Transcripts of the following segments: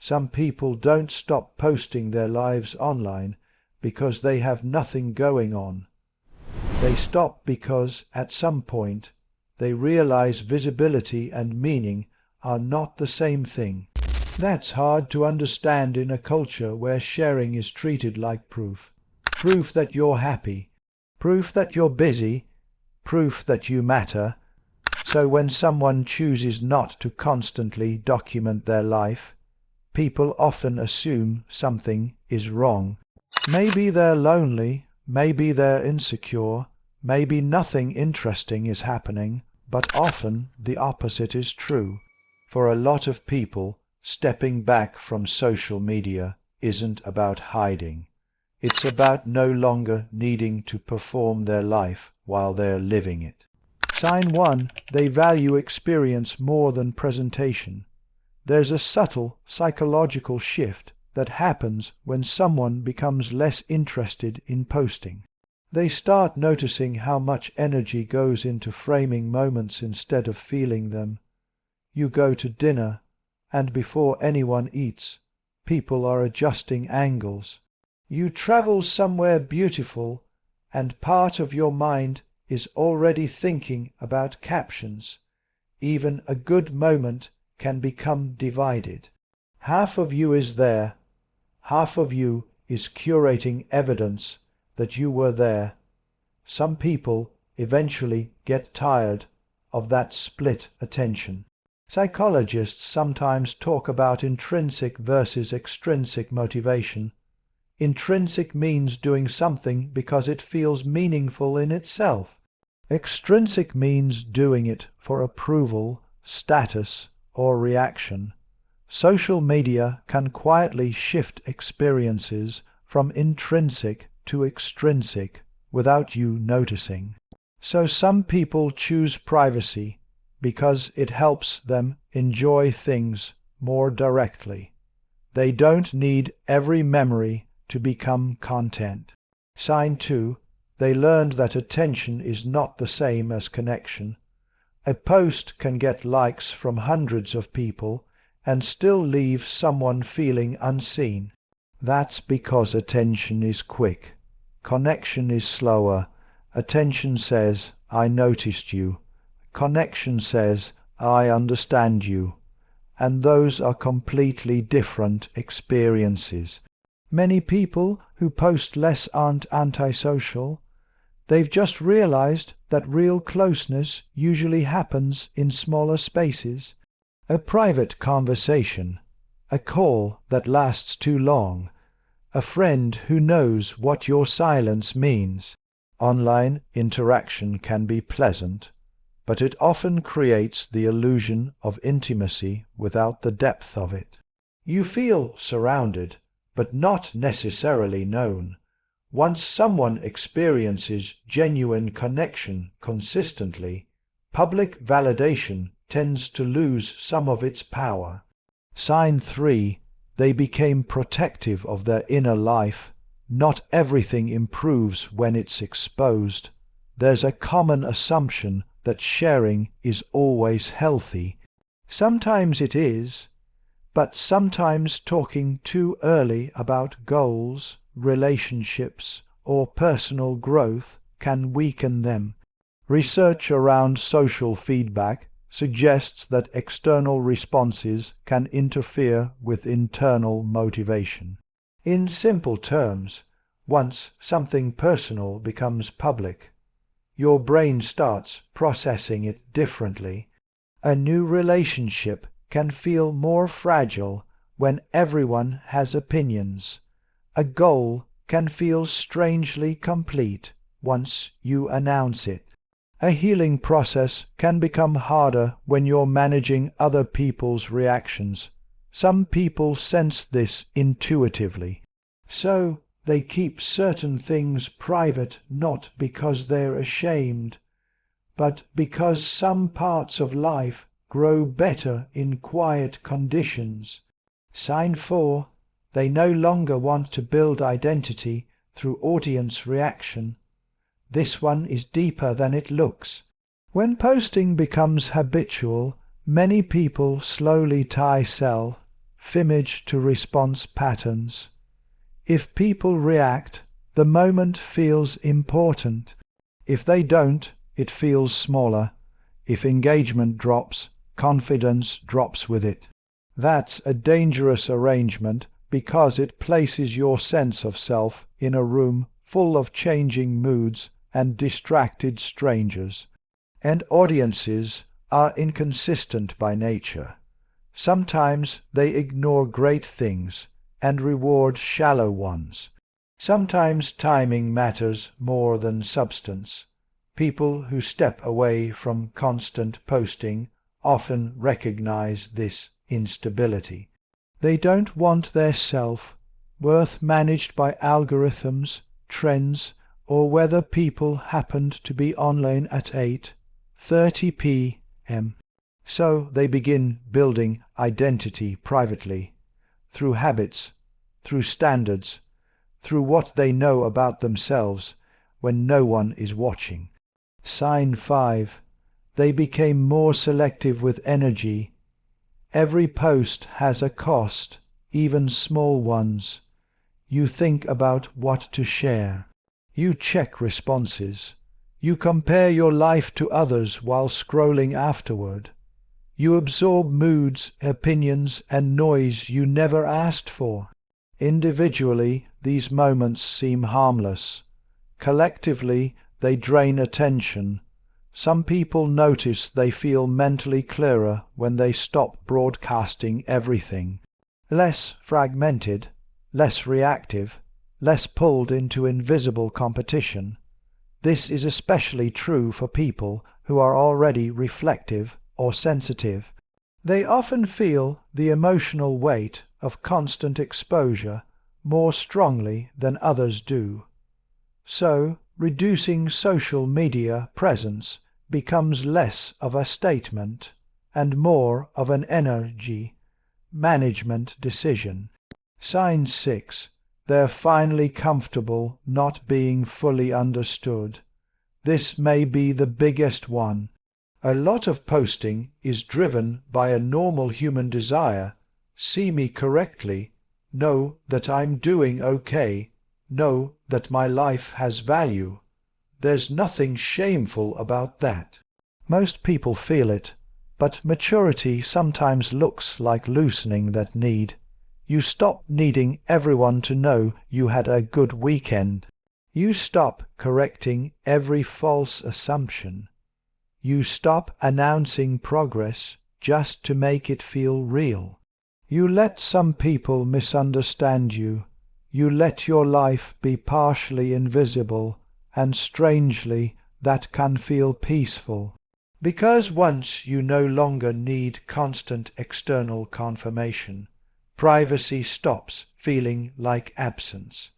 Some people don't stop posting their lives online because they have nothing going on. They stop because, at some point, they realize visibility and meaning are not the same thing. That's hard to understand in a culture where sharing is treated like proof. Proof that you're happy, proof that you're busy, proof that you matter. So when someone chooses not to constantly document their life, people often assume something is wrong. Maybe they're lonely, maybe they're insecure, maybe nothing interesting is happening, but often the opposite is true. For a lot of people, stepping back from social media isn't about hiding. It's about no longer needing to perform their life while they're living it. Sign 1. They value experience more than presentation. There's a subtle psychological shift that happens when someone becomes less interested in posting. They start noticing how much energy goes into framing moments instead of feeling them. You go to dinner, and before anyone eats, people are adjusting angles. You travel somewhere beautiful, and part of your mind is already thinking about captions. Even a good moment can become divided. Half of you is there, half of you is curating evidence that you were there. Some people eventually get tired of that split attention. Psychologists sometimes talk about intrinsic versus extrinsic motivation. Intrinsic means doing something because it feels meaningful in itself. Extrinsic means doing it for approval, status, or reaction. Social media can quietly shift experiences from intrinsic to extrinsic without you noticing. So some people choose privacy because it helps them enjoy things more directly. They don't need every memory to become content. Sign 2. They learned that attention is not the same as connection. A post can get likes from hundreds of people and still leave someone feeling unseen. That's because attention is quick. Connection is slower. Attention says, "I noticed you." Connection says, "I understand you." And those are completely different experiences. Many people who post less aren't antisocial. They've just realized that real closeness usually happens in smaller spaces. A private conversation, a call that lasts too long, a friend who knows what your silence means. Online interaction can be pleasant, but it often creates the illusion of intimacy without the depth of it. You feel surrounded, but not necessarily known. Once someone experiences genuine connection consistently, public validation tends to lose some of its power. Sign 3. They became protective of their inner life. Not everything improves when it's exposed. There's a common assumption that sharing is always healthy. Sometimes it is, but sometimes talking too early about goals, relationships, or personal growth can weaken them. Research around social feedback suggests that external responses can interfere with internal motivation. In simple terms, once something personal becomes public, your brain starts processing it differently. A new relationship can feel more fragile when everyone has opinions. A goal can feel strangely complete once you announce it. A healing process can become harder when you're managing other people's reactions. Some people sense this intuitively. So they keep certain things private not because they're ashamed, but because some parts of life grow better in quiet conditions. Sign 4. They no longer want to build identity through audience reaction. This one is deeper than it looks. When posting becomes habitual, many people slowly tie image to response patterns. If people react, the moment feels important. If they don't, it feels smaller. If engagement drops, confidence drops with it. That's a dangerous arrangement because it places your sense of self in a room full of changing moods and distracted strangers. And audiences are inconsistent by nature. Sometimes they ignore great things and reward shallow ones. Sometimes timing matters more than substance. People who step away from constant posting often recognize this instability. They don't want their self-worth managed by algorithms, trends, or whether people happened to be online at 8:30 p.m. So they begin building identity privately, through habits, through standards, through what they know about themselves when no one is watching. Sign 5. They became more selective with energy. Every post has a cost, even small ones. You think about what to share. You check responses. You compare your life to others while scrolling afterward. You absorb moods, opinions, and noise you never asked for. Individually, these moments seem harmless. Collectively, they drain attention. Some people notice they feel mentally clearer when they stop broadcasting everything. Less fragmented, less reactive, less pulled into invisible competition. This is especially true for people who are already reflective or sensitive. They often feel the emotional weight of constant exposure more strongly than others do. So, reducing social media presence becomes less of a statement and more of an energy management decision. Sign 6. They're finally comfortable not being fully understood. This may be the biggest one. A lot of posting is driven by a normal human desire. See me correctly. Know that I'm doing okay. Know that my life has value. There's nothing shameful about that. Most people feel it, but maturity sometimes looks like loosening that need. You stop needing everyone to know you had a good weekend. You stop correcting every false assumption. You stop announcing progress just to make it feel real. You let some people misunderstand you. You let your life be partially invisible, and strangely that can feel peaceful. Because once you no longer need constant external confirmation, privacy stops feeling like absence.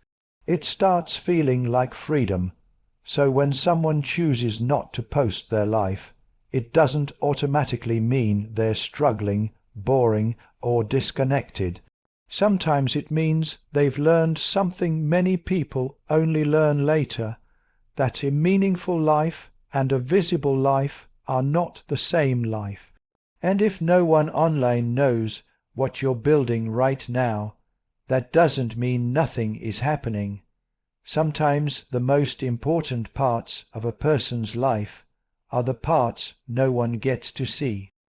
It starts feeling like freedom. So when someone chooses not to post their life, it doesn't automatically mean they're struggling, boring, or disconnected. Sometimes it means they've learned something many people only learn later, that a meaningful life and a visible life are not the same life. And if no one online knows what you're building right now, that doesn't mean nothing is happening. Sometimes the most important parts of a person's life are the parts no one gets to see.